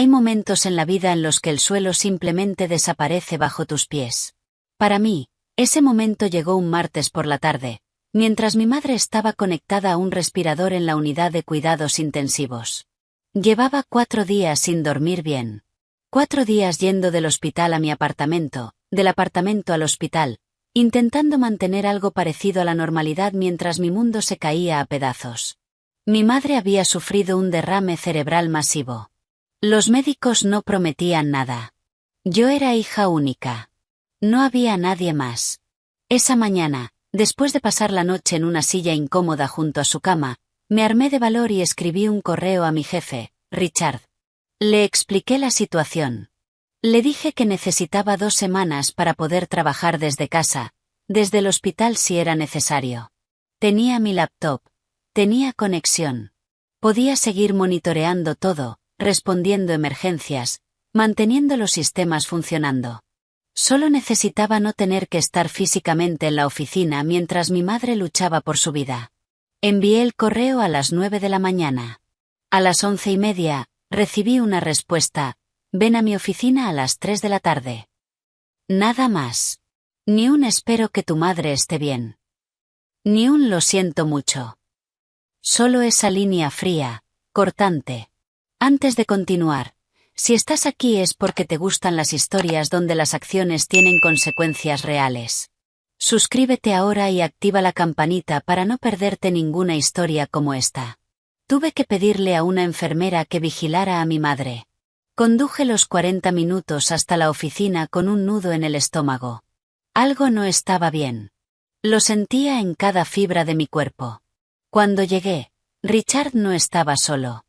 Hay momentos en la vida en los que el suelo simplemente desaparece bajo tus pies. Para mí, ese momento llegó un martes por la tarde, mientras mi madre estaba conectada a un respirador en la unidad de cuidados intensivos. Llevaba 4 días sin dormir bien. 4 días yendo del hospital a mi apartamento, del apartamento al hospital, intentando mantener algo parecido a la normalidad mientras mi mundo se caía a pedazos. Mi madre había sufrido un derrame cerebral masivo. Los médicos no prometían nada. Yo era hija única. No había nadie más. Esa mañana, después de pasar la noche en una silla incómoda junto a su cama, me armé de valor y escribí un correo a mi jefe, Richard. Le expliqué la situación. Le dije que necesitaba 2 semanas para poder trabajar desde casa, desde el hospital si era necesario. Tenía mi laptop. Tenía conexión. Podía seguir monitoreando todo, respondiendo emergencias, manteniendo los sistemas funcionando. Solo necesitaba no tener que estar físicamente en la oficina mientras mi madre luchaba por su vida. Envié el correo a las 9 de la mañana. A las 11:30, recibí una respuesta: ven a mi oficina a las 3 de la tarde. Nada más. Ni un espero que tu madre esté bien. Ni un lo siento mucho. Solo esa línea fría, cortante. Antes de continuar, si estás aquí es porque te gustan las historias donde las acciones tienen consecuencias reales. Suscríbete ahora y activa la campanita para no perderte ninguna historia como esta. Tuve que pedirle a una enfermera que vigilara a mi madre. Conduje los 40 minutos hasta la oficina con un nudo en el estómago. Algo no estaba bien. Lo sentía en cada fibra de mi cuerpo. Cuando llegué, Richard no estaba solo.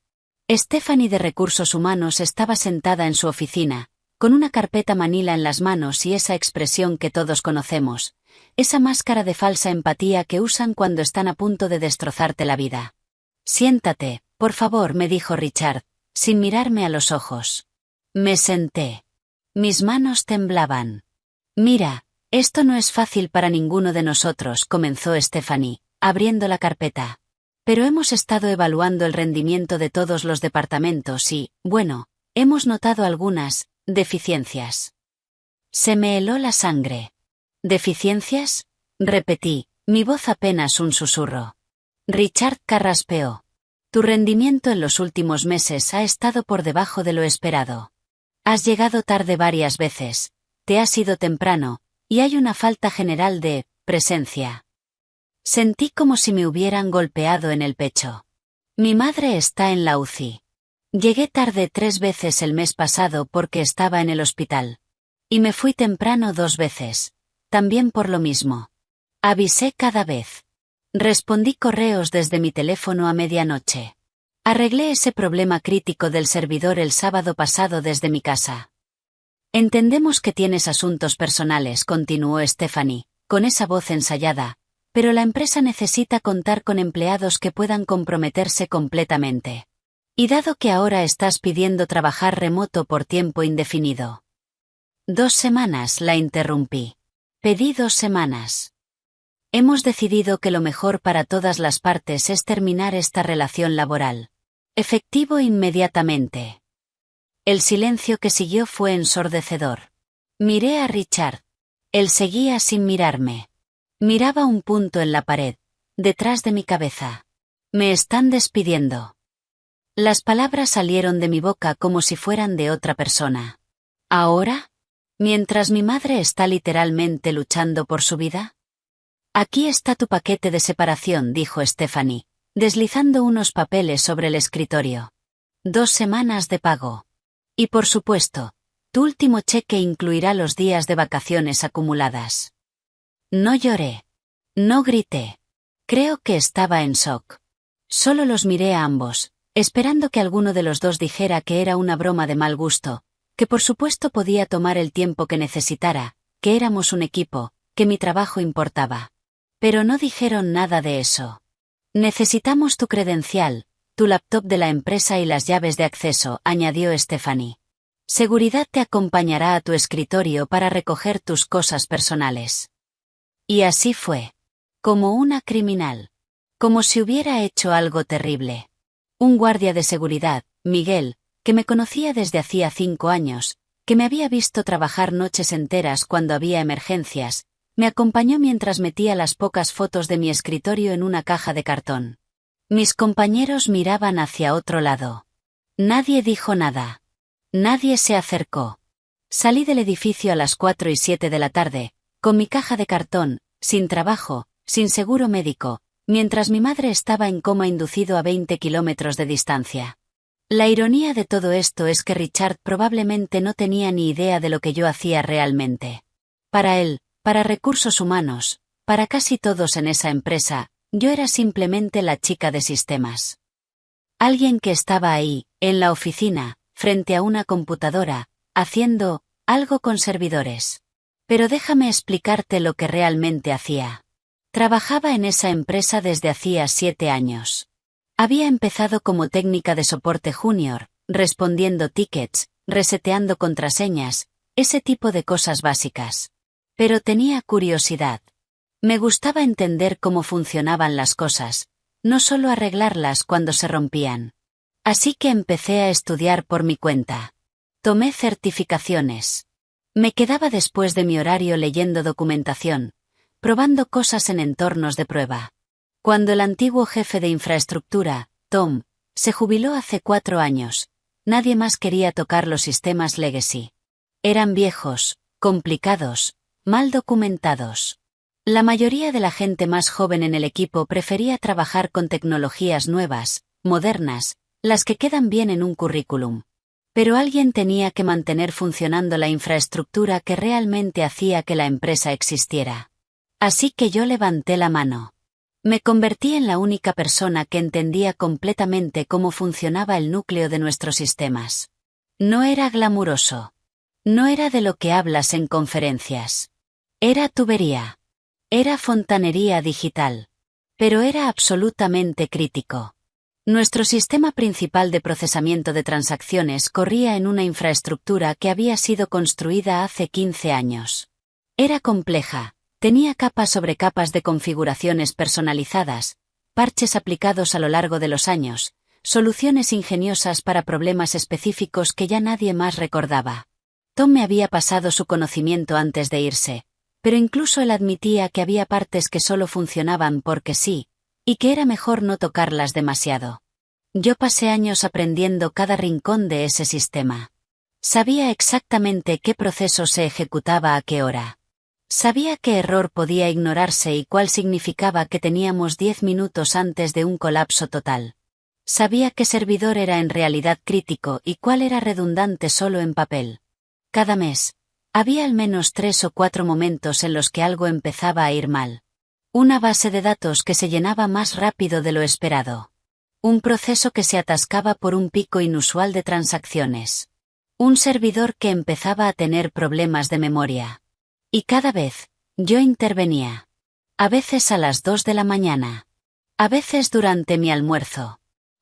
Stephanie de Recursos Humanos estaba sentada en su oficina, con una carpeta manila en las manos y esa expresión que todos conocemos, esa máscara de falsa empatía que usan cuando están a punto de destrozarte la vida. Siéntate, por favor, me dijo Richard, sin mirarme a los ojos. Me senté. Mis manos temblaban. Mira, esto no es fácil para ninguno de nosotros, comenzó Stephanie, abriendo la carpeta. Pero hemos estado evaluando el rendimiento de todos los departamentos y, bueno, hemos notado algunas deficiencias. Se me heló la sangre. ¿Deficiencias? Repetí, mi voz apenas un susurro. Richard carraspeó. Tu rendimiento en los últimos meses ha estado por debajo de lo esperado. Has llegado tarde varias veces, te has ido temprano, y hay una falta general de presencia. Sentí como si me hubieran golpeado en el pecho. Mi madre está en la UCI. Llegué tarde 3 veces el mes pasado porque estaba en el hospital. Y me fui temprano 2 veces, también por lo mismo. Avisé cada vez. Respondí correos desde mi teléfono a medianoche. Arreglé ese problema crítico del servidor el sábado pasado desde mi casa. Entendemos que tienes asuntos personales, continuó Stephanie, con esa voz ensayada. Pero la empresa necesita contar con empleados que puedan comprometerse completamente. Y dado que ahora estás pidiendo trabajar remoto por tiempo indefinido. 2 semanas, la interrumpí. Pedí 2 semanas. Hemos decidido que lo mejor para todas las partes es terminar esta relación laboral. Efectivo inmediatamente. El silencio que siguió fue ensordecedor. Miré a Richard. Él seguía sin mirarme. Miraba un punto en la pared, detrás de mi cabeza. Me están despidiendo. Las palabras salieron de mi boca como si fueran de otra persona. ¿Ahora? ¿Mientras mi madre está literalmente luchando por su vida? Aquí está tu paquete de separación, dijo Stephanie, deslizando unos papeles sobre el escritorio. 2 semanas de pago. Y por supuesto, tu último cheque incluirá los días de vacaciones acumuladas. No lloré. No grité. Creo que estaba en shock. Solo los miré a ambos, esperando que alguno de los dos dijera que era una broma de mal gusto, que por supuesto podía tomar el tiempo que necesitara, que éramos un equipo, que mi trabajo importaba. Pero no dijeron nada de eso. Necesitamos tu credencial, tu laptop de la empresa y las llaves de acceso, añadió Stephanie. Seguridad te acompañará a tu escritorio para recoger tus cosas personales. Y así fue. Como una criminal. Como si hubiera hecho algo terrible. Un guardia de seguridad, Miguel, que me conocía desde hacía 5 años, que me había visto trabajar noches enteras cuando había emergencias, me acompañó mientras metía las pocas fotos de mi escritorio en una caja de cartón. Mis compañeros miraban hacia otro lado. Nadie dijo nada. Nadie se acercó. Salí del edificio a las 4:07 de la tarde, con mi caja de cartón, sin trabajo, sin seguro médico, mientras mi madre estaba en coma inducido a 20 kilómetros de distancia. La ironía de todo esto es que Richard probablemente no tenía ni idea de lo que yo hacía realmente. Para él, para recursos humanos, para casi todos en esa empresa, yo era simplemente la chica de sistemas. Alguien que estaba ahí, en la oficina, frente a una computadora, haciendo algo con servidores. Pero déjame explicarte lo que realmente hacía. Trabajaba en esa empresa desde hacía 7 años. Había empezado como técnica de soporte junior, respondiendo tickets, reseteando contraseñas, ese tipo de cosas básicas. Pero tenía curiosidad. Me gustaba entender cómo funcionaban las cosas, no solo arreglarlas cuando se rompían. Así que empecé a estudiar por mi cuenta. Tomé certificaciones. Me quedaba después de mi horario leyendo documentación, probando cosas en entornos de prueba. Cuando el antiguo jefe de infraestructura, Tom, se jubiló hace 4 años, nadie más quería tocar los sistemas legacy. Eran viejos, complicados, mal documentados. La mayoría de la gente más joven en el equipo prefería trabajar con tecnologías nuevas, modernas, las que quedan bien en un currículum. Pero alguien tenía que mantener funcionando la infraestructura que realmente hacía que la empresa existiera. Así que yo levanté la mano. Me convertí en la única persona que entendía completamente cómo funcionaba el núcleo de nuestros sistemas. No era glamuroso. No era de lo que hablas en conferencias. Era tubería. Era fontanería digital. Pero era absolutamente crítico. Nuestro sistema principal de procesamiento de transacciones corría en una infraestructura que había sido construida hace 15 años. Era compleja, tenía capas sobre capas de configuraciones personalizadas, parches aplicados a lo largo de los años, soluciones ingeniosas para problemas específicos que ya nadie más recordaba. Tom me había pasado su conocimiento antes de irse, pero incluso él admitía que había partes que solo funcionaban porque sí, y que era mejor no tocarlas demasiado. Yo pasé años aprendiendo cada rincón de ese sistema. Sabía exactamente qué proceso se ejecutaba a qué hora. Sabía qué error podía ignorarse y cuál significaba que teníamos 10 minutos antes de un colapso total. Sabía qué servidor era en realidad crítico y cuál era redundante solo en papel. Cada mes, había al menos 3 o 4 momentos en los que algo empezaba a ir mal. Una base de datos que se llenaba más rápido de lo esperado. Un proceso que se atascaba por un pico inusual de transacciones. Un servidor que empezaba a tener problemas de memoria. Y cada vez, yo intervenía. A veces a las 2 de la mañana. A veces durante mi almuerzo.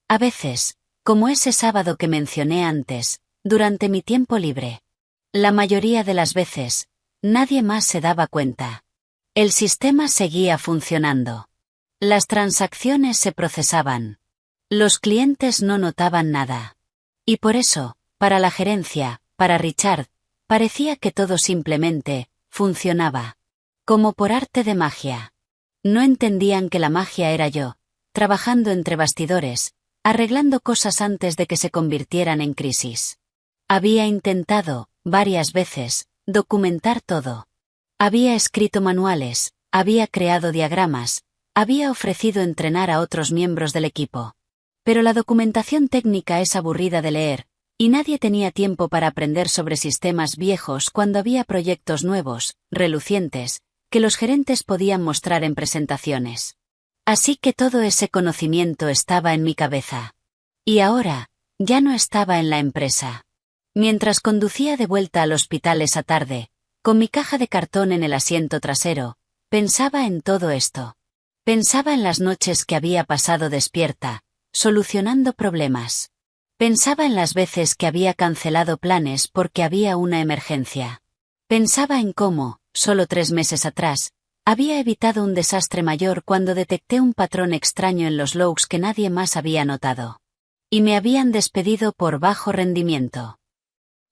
A veces, como ese sábado que mencioné antes, durante mi tiempo libre. La mayoría de las veces, nadie más se daba cuenta. El sistema seguía funcionando. Las transacciones se procesaban. Los clientes no notaban nada. Y por eso, para la gerencia, para Richard, parecía que todo simplemente funcionaba. Como por arte de magia. No entendían que la magia era yo, trabajando entre bastidores, arreglando cosas antes de que se convirtieran en crisis. Había intentado, varias veces, documentar todo. Había escrito manuales, había creado diagramas, había ofrecido entrenar a otros miembros del equipo. Pero la documentación técnica es aburrida de leer, y nadie tenía tiempo para aprender sobre sistemas viejos cuando había proyectos nuevos, relucientes, que los gerentes podían mostrar en presentaciones. Así que todo ese conocimiento estaba en mi cabeza. Y ahora, ya no estaba en la empresa. Mientras conducía de vuelta al hospital esa tarde, con mi caja de cartón en el asiento trasero, pensaba en todo esto. Pensaba en las noches que había pasado despierta, solucionando problemas. Pensaba en las veces que había cancelado planes porque había una emergencia. Pensaba en cómo, solo 3 meses atrás, había evitado un desastre mayor cuando detecté un patrón extraño en los logs que nadie más había notado. y me habían despedido por bajo rendimiento.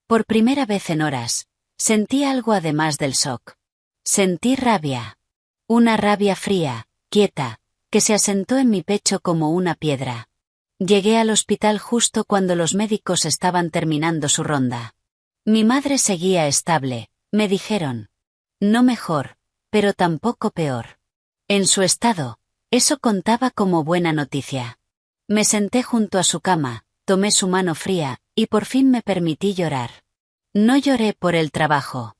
Por primera vez en horas, sentí algo además del shock. Sentí rabia. Una rabia fría, quieta, que se asentó en mi pecho como una piedra. Llegué al hospital justo cuando los médicos estaban terminando su ronda. Mi madre seguía estable, me dijeron. No mejor, pero tampoco peor. En su estado, eso contaba como buena noticia. Me senté junto a su cama, tomé su mano fría, y por fin me permití llorar. No lloré por el trabajo.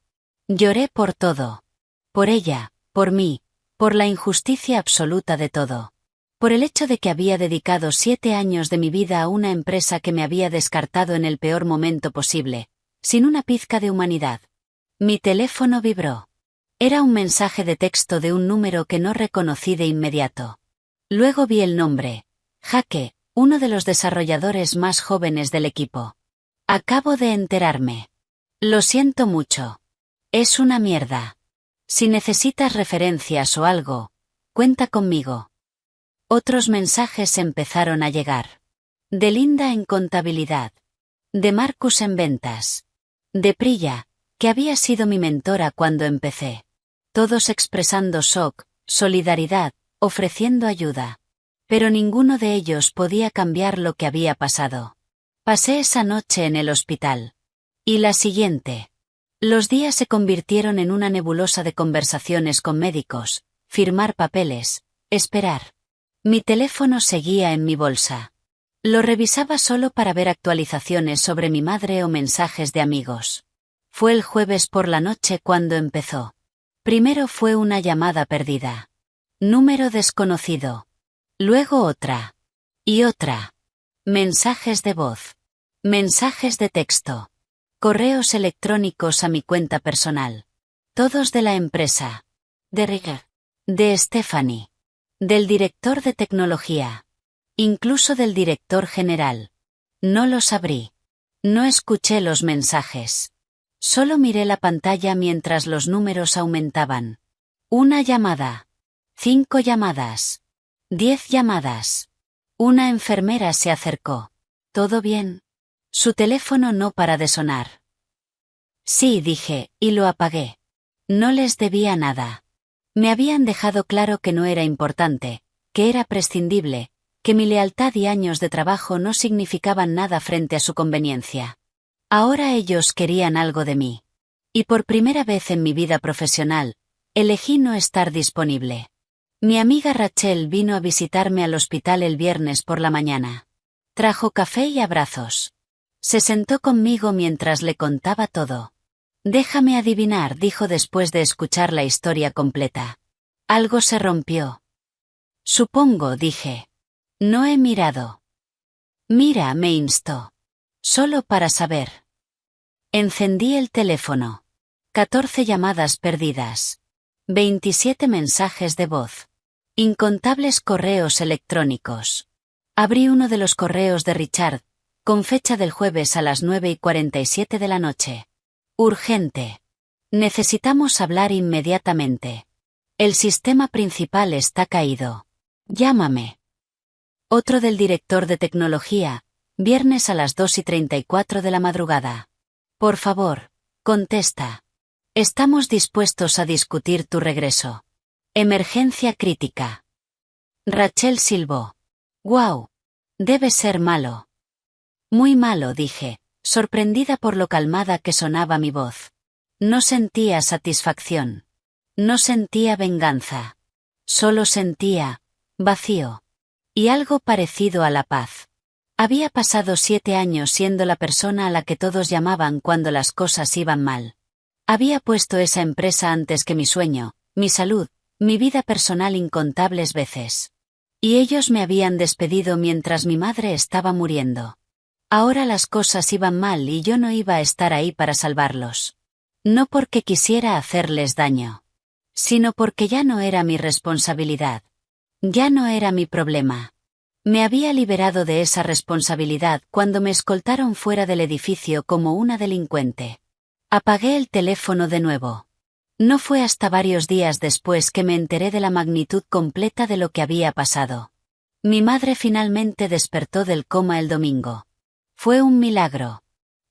Lloré por todo. Por ella, por mí, por la injusticia absoluta de todo. Por el hecho de que había dedicado 7 años de mi vida a una empresa que me había descartado en el peor momento posible, sin una pizca de humanidad. Mi teléfono vibró. Era un mensaje de texto de un número que no reconocí de inmediato. Luego vi el nombre. Jake, uno de los desarrolladores más jóvenes del equipo. Acabo de enterarme. Lo siento mucho. Es una mierda. Si necesitas referencias o algo, cuenta conmigo. Otros mensajes empezaron a llegar. De Linda en contabilidad. De Marcus en ventas. De Priya, que había sido mi mentora cuando empecé. Todos expresando shock, solidaridad, ofreciendo ayuda. Pero ninguno de ellos podía cambiar lo que había pasado. Pasé esa noche en el hospital. Y la siguiente. Los días se convirtieron en una nebulosa de conversaciones con médicos, firmar papeles, esperar. Mi teléfono seguía en mi bolsa. Lo revisaba solo para ver actualizaciones sobre mi madre o mensajes de amigos. Fue el jueves por la noche cuando empezó. Primero fue una llamada perdida. Número desconocido. Luego otra. Y otra. Mensajes de voz. Mensajes de texto. Correos electrónicos a mi cuenta personal. Todos de la empresa. De Rigger. De Stephanie. Del director de tecnología. Incluso del director general. No los abrí. No escuché los mensajes. Solo miré la pantalla mientras los números aumentaban. Una llamada. 5 llamadas. 10 llamadas. Una enfermera se acercó. ¿Todo bien? Su teléfono no para de sonar. Sí, dije, y lo apagué. No les debía nada. Me habían dejado claro que no era importante, que era prescindible, que mi lealtad y años de trabajo no significaban nada frente a su conveniencia. Ahora ellos querían algo de mí. Y por primera vez en mi vida profesional, elegí no estar disponible. Mi amiga Rachel vino a visitarme al hospital el viernes por la mañana. Trajo café y abrazos. Se sentó conmigo mientras le contaba todo. Déjame adivinar, dijo después de escuchar la historia completa. Algo se rompió. Supongo, dije. No he mirado. Mira, me instó. Solo para saber. Encendí el teléfono. 14 llamadas perdidas. 27 mensajes de voz. Incontables correos electrónicos. Abrí uno de los correos de Richard, con fecha del jueves a las 9:47 de la noche. Urgente. Necesitamos hablar inmediatamente. El sistema principal está caído. Llámame. Otro del director de tecnología, viernes a las 2:34 de la madrugada. Por favor, contesta. Estamos dispuestos a discutir tu regreso. Emergencia crítica. Rachel silbó. ¡Guau! Debe ser malo. Muy malo, dije, sorprendida por lo calmada que sonaba mi voz. No sentía satisfacción. No sentía venganza. Solo sentía vacío. Y algo parecido a la paz. Había pasado 7 años siendo la persona a la que todos llamaban cuando las cosas iban mal. Había puesto esa empresa antes que mi sueño, mi salud, mi vida personal incontables veces. Y ellos me habían despedido mientras mi madre estaba muriendo. Ahora las cosas iban mal y yo no iba a estar ahí para salvarlos. No porque quisiera hacerles daño, sino porque ya no era mi responsabilidad. Ya no era mi problema. Me había liberado de esa responsabilidad cuando me escoltaron fuera del edificio como una delincuente. Apagué el teléfono de nuevo. No fue hasta varios días después que me enteré de la magnitud completa de lo que había pasado. Mi madre finalmente despertó del coma el domingo. Fue un milagro.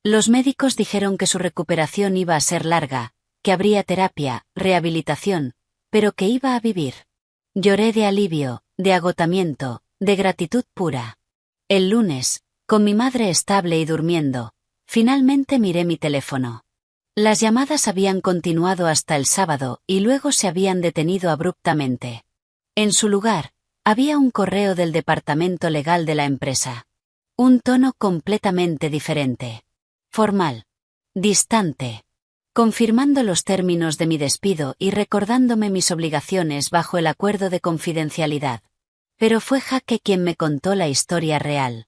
Los médicos dijeron que su recuperación iba a ser larga, que habría terapia, rehabilitación, pero que iba a vivir. Lloré de alivio, de agotamiento, de gratitud pura. El lunes, con mi madre estable y durmiendo, finalmente miré mi teléfono. Las llamadas habían continuado hasta el sábado y luego se habían detenido abruptamente. En su lugar, había un correo del departamento legal de la empresa. Un tono completamente diferente. Formal. Distante. Confirmando los términos de mi despido y recordándome mis obligaciones bajo el acuerdo de confidencialidad. Pero fue Jaque quien me contó la historia real.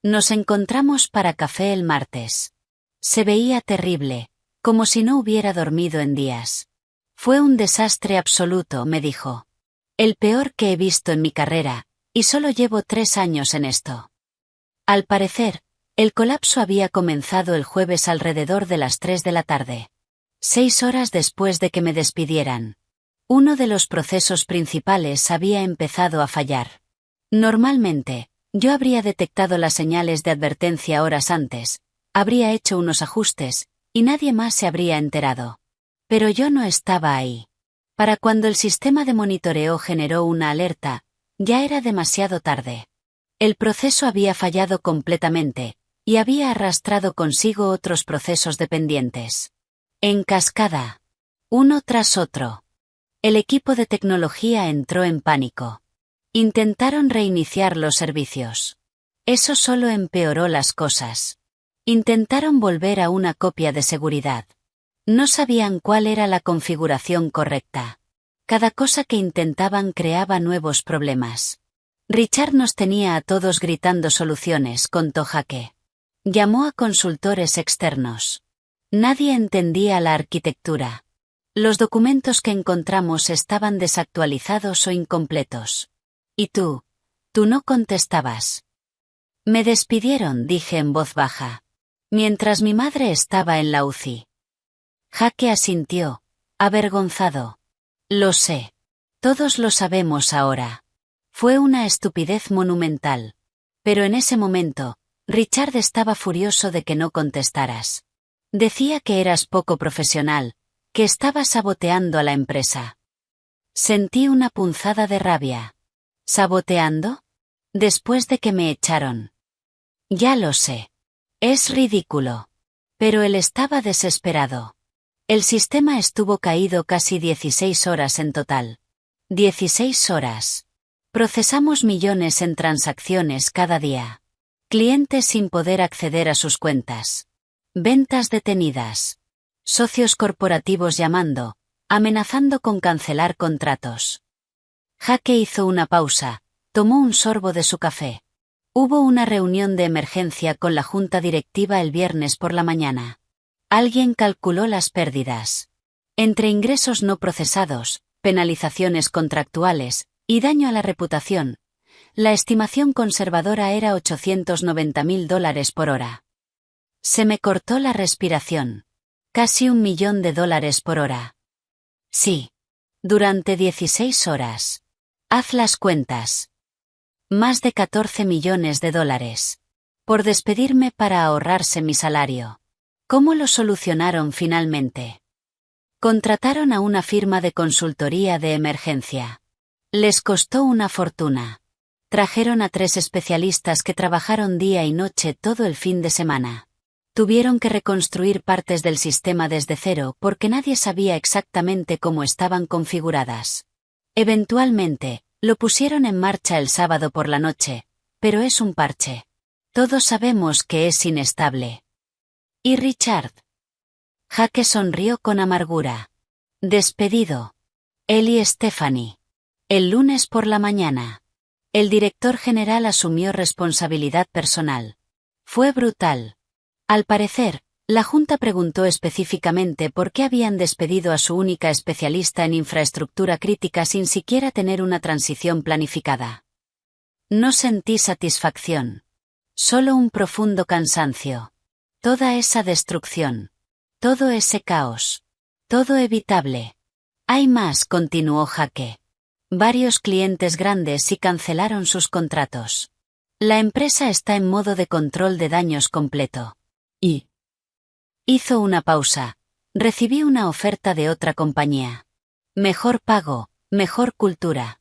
Nos encontramos para café el martes. Se veía terrible, como si no hubiera dormido en días. Fue un desastre absoluto, me dijo. El peor que he visto en mi carrera, y solo llevo 3 años en esto. Al parecer, el colapso había comenzado el jueves alrededor de las 3 de la tarde. 6 horas después de que me despidieran. Uno de los procesos principales había empezado a fallar. Normalmente, yo habría detectado las señales de advertencia horas antes, habría hecho unos ajustes, y nadie más se habría enterado. Pero yo no estaba ahí. Para cuando el sistema de monitoreo generó una alerta, ya era demasiado tarde. El proceso había fallado completamente, y había arrastrado consigo otros procesos dependientes. En cascada. Uno tras otro. El equipo de tecnología entró en pánico. Intentaron reiniciar los servicios. Eso solo empeoró las cosas. Intentaron volver a una copia de seguridad. No sabían cuál era la configuración correcta. Cada cosa que intentaban creaba nuevos problemas. Richard nos tenía a todos gritando soluciones, contó Jaque. Llamó a consultores externos. Nadie entendía la arquitectura. Los documentos que encontramos estaban desactualizados o incompletos. ¿Y tú? Tú no contestabas. Me despidieron, dije en voz baja. Mientras mi madre estaba en la UCI. Jaque asintió, avergonzado. Lo sé. Todos lo sabemos ahora. Fue una estupidez monumental. Pero en ese momento, Richard estaba furioso de que no contestaras. Decía que eras poco profesional, que estabas saboteando a la empresa. Sentí una punzada de rabia. ¿Saboteando? Después de que me echaron. Ya lo sé. Es ridículo. Pero él estaba desesperado. El sistema estuvo caído casi 16 horas en total. 16 horas. Procesamos millones en transacciones cada día. Clientes sin poder acceder a sus cuentas. Ventas detenidas. Socios corporativos llamando, amenazando con cancelar contratos. Jaque hizo una pausa, tomó un sorbo de su café. Hubo una reunión de emergencia con la junta directiva el viernes por la mañana. Alguien calculó las pérdidas. Entre ingresos no procesados, penalizaciones contractuales y daño a la reputación, la estimación conservadora era $890.000 por hora. Se me cortó la respiración. Casi $1.000.000 por hora. Sí. Durante 16 horas. Haz las cuentas. Más de $14 millones. Por despedirme para ahorrarse mi salario. ¿Cómo lo solucionaron finalmente? Contrataron a una firma de consultoría de emergencia. Les costó una fortuna. Trajeron a 3 especialistas que trabajaron día y noche todo el fin de semana. Tuvieron que reconstruir partes del sistema desde cero porque nadie sabía exactamente cómo estaban configuradas. Eventualmente, lo pusieron en marcha el sábado por la noche, pero es un parche. Todos sabemos que es inestable. ¿Y Richard? Jaque sonrió con amargura. Despedido. Él y Stephanie. El lunes por la mañana. El director general asumió responsabilidad personal. Fue brutal. Al parecer, la Junta preguntó específicamente por qué habían despedido a su única especialista en infraestructura crítica sin siquiera tener una transición planificada. No sentí satisfacción. Solo un profundo cansancio. Toda esa destrucción. Todo ese caos. Todo evitable. Hay más, continuó Jaque. varios clientes grandes y cancelaron sus contratos. La empresa está en modo de control de daños completo. ¿Y? Hizo una pausa. Recibí una oferta de otra compañía. Mejor pago, mejor cultura.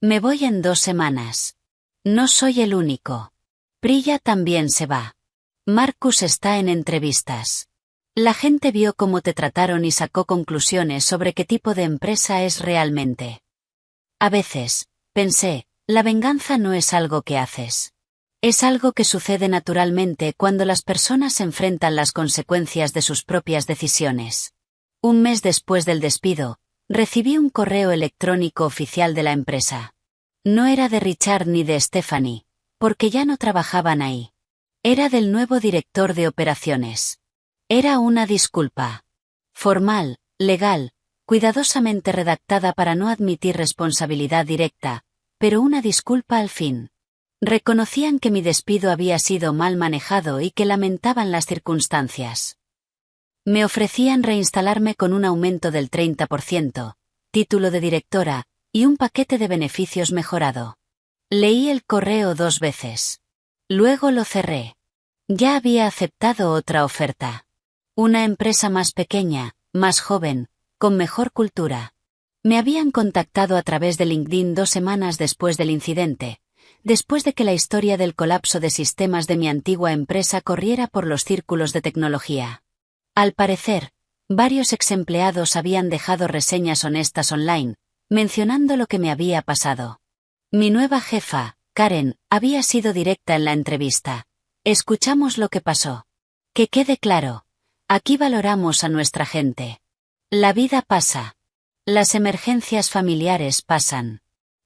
Me voy en 2 semanas. No soy el único. Priya también se va. Marcus está en entrevistas. La gente vio cómo te trataron y sacó conclusiones sobre qué tipo de empresa es realmente. A veces, pensé, la venganza no es algo que haces. Es algo que sucede naturalmente cuando las personas enfrentan las consecuencias de sus propias decisiones. Un mes después del despido, recibí un correo electrónico oficial de la empresa. No era de Richard ni de Stephanie, porque ya no trabajaban ahí. Era del nuevo director de operaciones. Era una disculpa. Formal, legal, cuidadosamente redactada para no admitir responsabilidad directa, pero una disculpa al fin. Reconocían que mi despido había sido mal manejado y que lamentaban las circunstancias. Me ofrecían reinstalarme con un aumento del 30%, título de directora, y un paquete de beneficios mejorado. Leí el correo 2 veces. Luego lo cerré. Ya había aceptado otra oferta. Una empresa más pequeña, más joven, con mejor cultura. Me habían contactado a través de LinkedIn 2 semanas después del incidente, después de que la historia del colapso de sistemas de mi antigua empresa corriera por los círculos de tecnología. Al parecer, varios exempleados habían dejado reseñas honestas online, mencionando lo que me había pasado. Mi nueva jefa, Karen, había sido directa en la entrevista. Escuchamos lo que pasó. Que quede claro. Aquí valoramos a nuestra gente. La vida pasa. Las emergencias familiares pasan.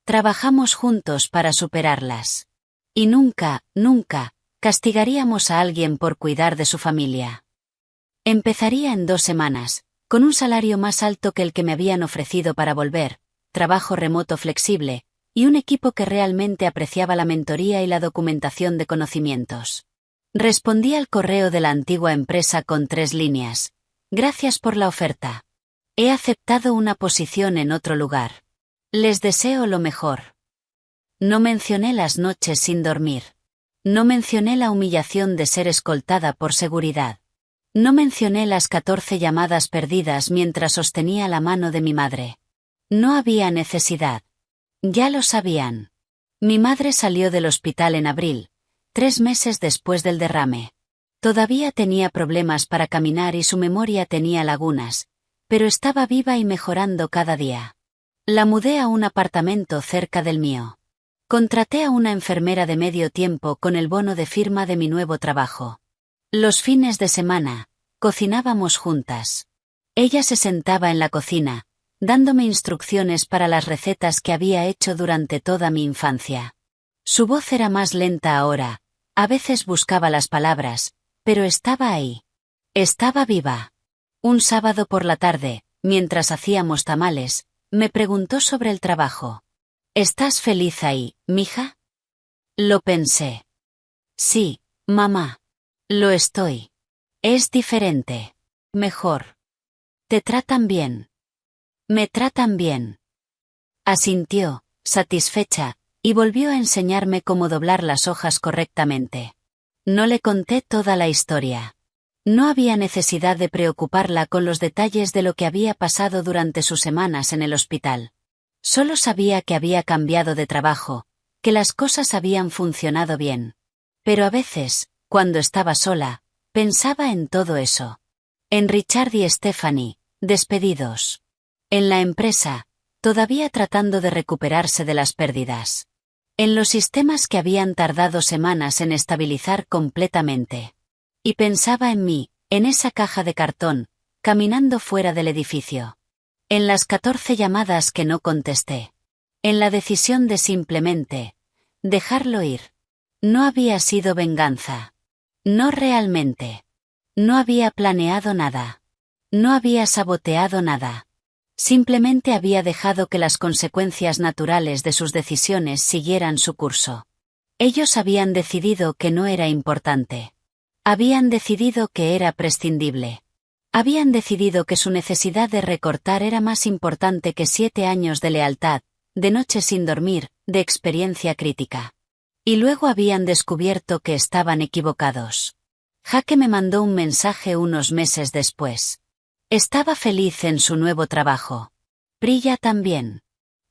Trabajamos juntos para superarlas. Y nunca, nunca, castigaríamos a alguien por cuidar de su familia. Empezaría en 2 semanas, con un salario más alto que el que me habían ofrecido para volver, trabajo remoto flexible, y un equipo que realmente apreciaba la mentoría y la documentación de conocimientos. Respondí al correo de la antigua empresa con 3 líneas. Gracias por la oferta. He aceptado una posición en otro lugar. Les deseo lo mejor. No mencioné las noches sin dormir. No mencioné la humillación de ser escoltada por seguridad. No mencioné las 14 llamadas perdidas mientras sostenía la mano de mi madre. No había necesidad. Ya lo sabían. Mi madre salió del hospital en abril, 3 meses después del derrame. Todavía tenía problemas para caminar y su memoria tenía lagunas, pero estaba viva y mejorando cada día. La mudé a un apartamento cerca del mío. Contraté a una enfermera de medio tiempo con el bono de firma de mi nuevo trabajo. Los fines de semana, cocinábamos juntas. Ella se sentaba en la cocina, dándome instrucciones para las recetas que había hecho durante toda mi infancia. Su voz era más lenta ahora, a veces buscaba las palabras, pero estaba ahí. Estaba viva. Un sábado por la tarde, mientras hacíamos tamales, me preguntó sobre el trabajo. ¿Estás feliz ahí, mija? Lo pensé. Sí, mamá. Lo estoy. Es diferente. Mejor. ¿Te tratan bien? Me tratan bien. Asintió, satisfecha, y volvió a enseñarme cómo doblar las hojas correctamente. No le conté toda la historia. No había necesidad de preocuparla con los detalles de lo que había pasado durante sus semanas en el hospital. Solo sabía que había cambiado de trabajo, que las cosas habían funcionado bien. Pero a veces, cuando estaba sola, pensaba en todo eso. En Richard y Stephanie, despedidos. En la empresa, todavía tratando de recuperarse de las pérdidas. En los sistemas que habían tardado semanas en estabilizar completamente. Y pensaba en mí, en esa caja de cartón, caminando fuera del edificio. En las 14 llamadas que no contesté. En la decisión de simplemente dejarlo ir. No había sido venganza. No realmente. No había planeado nada. No había saboteado nada. Simplemente había dejado que las consecuencias naturales de sus decisiones siguieran su curso. Ellos habían decidido que no era importante. Habían decidido que era prescindible. Habían decidido que su necesidad de recortar era más importante que 7 años de lealtad, de noches sin dormir, de experiencia crítica. Y luego habían descubierto que estaban equivocados. Jake me mandó un mensaje unos meses después. Estaba feliz en su nuevo trabajo. Priya también.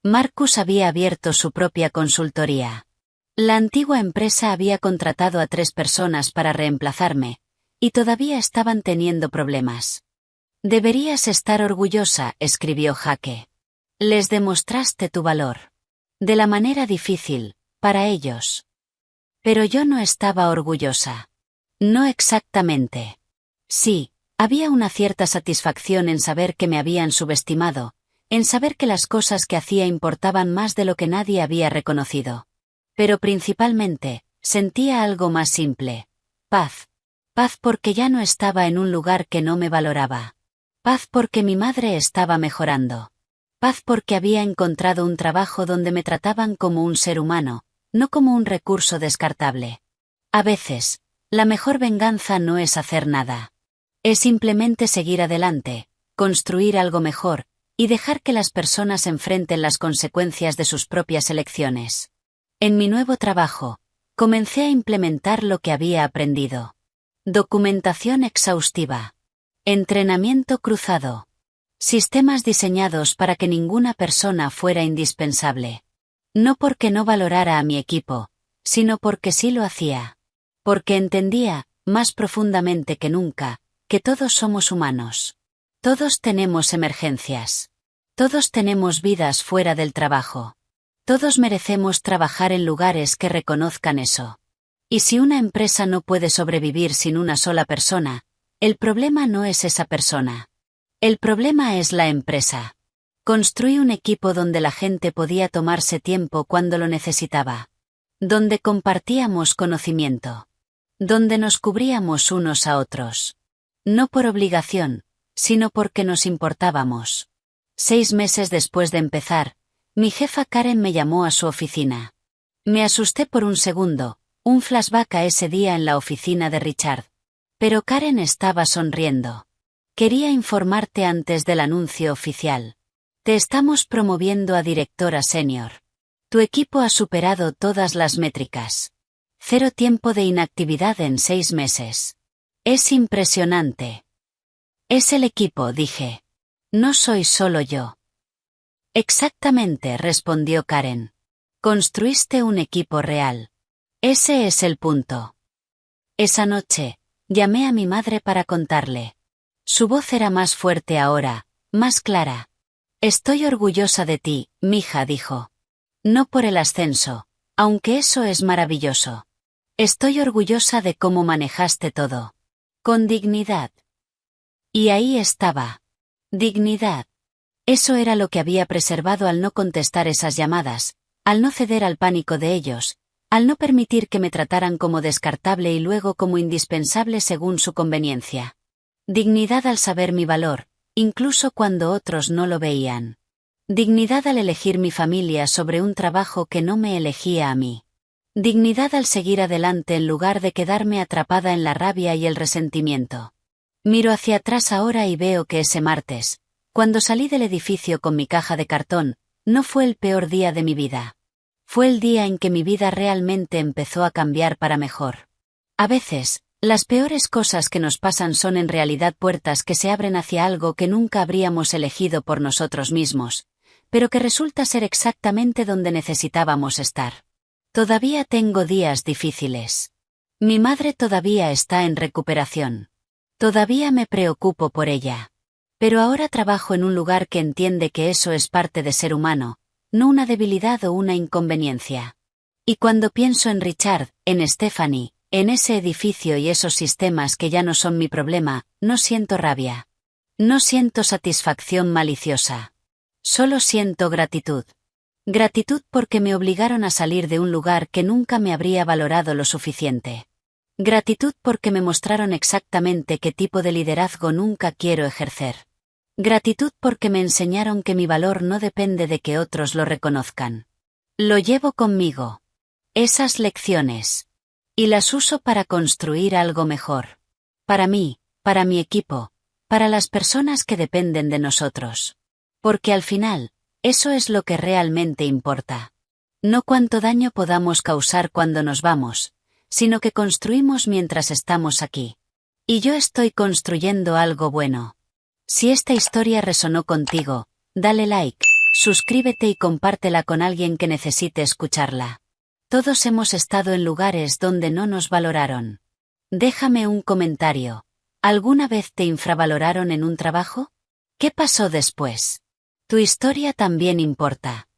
Marcus había abierto su propia consultoría. La antigua empresa había contratado a 3 personas para reemplazarme, y todavía estaban teniendo problemas. Deberías estar orgullosa, escribió Jake. Les demostraste tu valor. De la manera difícil, para ellos. Pero yo no estaba orgullosa. No exactamente. Sí, había una cierta satisfacción en saber que me habían subestimado, en saber que las cosas que hacía importaban más de lo que nadie había reconocido. Pero principalmente, sentía algo más simple. Paz. Paz porque ya no estaba en un lugar que no me valoraba. Paz porque mi madre estaba mejorando. Paz porque había encontrado un trabajo donde me trataban como un ser humano, no como un recurso descartable. A veces, la mejor venganza no es hacer nada. Es simplemente seguir adelante, construir algo mejor, y dejar que las personas enfrenten las consecuencias de sus propias elecciones. En mi nuevo trabajo, comencé a implementar lo que había aprendido. Documentación exhaustiva. Entrenamiento cruzado. Sistemas diseñados para que ninguna persona fuera indispensable. No porque no valorara a mi equipo, sino porque sí lo hacía. Porque entendía, más profundamente que nunca, que todos somos humanos. Todos tenemos emergencias. Todos tenemos vidas fuera del trabajo. Todos merecemos trabajar en lugares que reconozcan eso. Y si una empresa no puede sobrevivir sin una sola persona, el problema no es esa persona. El problema es la empresa. Construí un equipo donde la gente podía tomarse tiempo cuando lo necesitaba. Donde compartíamos conocimiento. Donde nos cubríamos unos a otros. No por obligación, sino porque nos importábamos. 6 meses después de empezar, mi jefa Karen me llamó a su oficina. Me asusté por un segundo, un flashback a ese día en la oficina de Richard. Pero Karen estaba sonriendo. Quería informarte antes del anuncio oficial. Te estamos promoviendo a directora senior. Tu equipo ha superado todas las métricas. 0 tiempo de inactividad en 6 meses. Es impresionante. Es el equipo, dije. No soy solo yo. Exactamente, respondió Karen. Construiste un equipo real. Ese es el punto. Esa noche, llamé a mi madre para contarle. Su voz era más fuerte ahora, más clara. Estoy orgullosa de ti, mija, dijo. No por el ascenso, aunque eso es maravilloso. Estoy orgullosa de cómo manejaste todo. Con dignidad. Y ahí estaba. Dignidad. Eso era lo que había preservado al no contestar esas llamadas, al no ceder al pánico de ellos, al no permitir que me trataran como descartable y luego como indispensable según su conveniencia. Dignidad al saber mi valor, incluso cuando otros no lo veían. Dignidad al elegir mi familia sobre un trabajo que no me elegía a mí. Dignidad al seguir adelante en lugar de quedarme atrapada en la rabia y el resentimiento. Miro hacia atrás ahora y veo que ese martes, cuando salí del edificio con mi caja de cartón, no fue el peor día de mi vida. Fue el día en que mi vida realmente empezó a cambiar para mejor. A veces, las peores cosas que nos pasan son en realidad puertas que se abren hacia algo que nunca habríamos elegido por nosotros mismos, pero que resulta ser exactamente donde necesitábamos estar. Todavía tengo días difíciles. Mi madre todavía está en recuperación. Todavía me preocupo por ella. Pero ahora trabajo en un lugar que entiende que eso es parte de ser humano, no una debilidad o una inconveniencia. Y cuando pienso en Richard, en Stephanie, en ese edificio y esos sistemas que ya no son mi problema, no siento rabia. No siento satisfacción maliciosa. Solo siento gratitud. Gratitud porque me obligaron a salir de un lugar que nunca me habría valorado lo suficiente. Gratitud porque me mostraron exactamente qué tipo de liderazgo nunca quiero ejercer. Gratitud porque me enseñaron que mi valor no depende de que otros lo reconozcan. Lo llevo conmigo. Esas lecciones. Y las uso para construir algo mejor. Para mí, para mi equipo, para las personas que dependen de nosotros. Porque al final, Eso es lo que realmente importa. No cuánto daño podamos causar cuando nos vamos, sino que construimos mientras estamos aquí. Y yo estoy construyendo algo bueno. Si esta historia resonó contigo, dale like, suscríbete y compártela con alguien que necesite escucharla. Todos hemos estado en lugares donde no nos valoraron. Déjame un comentario. ¿Alguna vez te infravaloraron en un trabajo? ¿Qué pasó después? Tu historia también importa.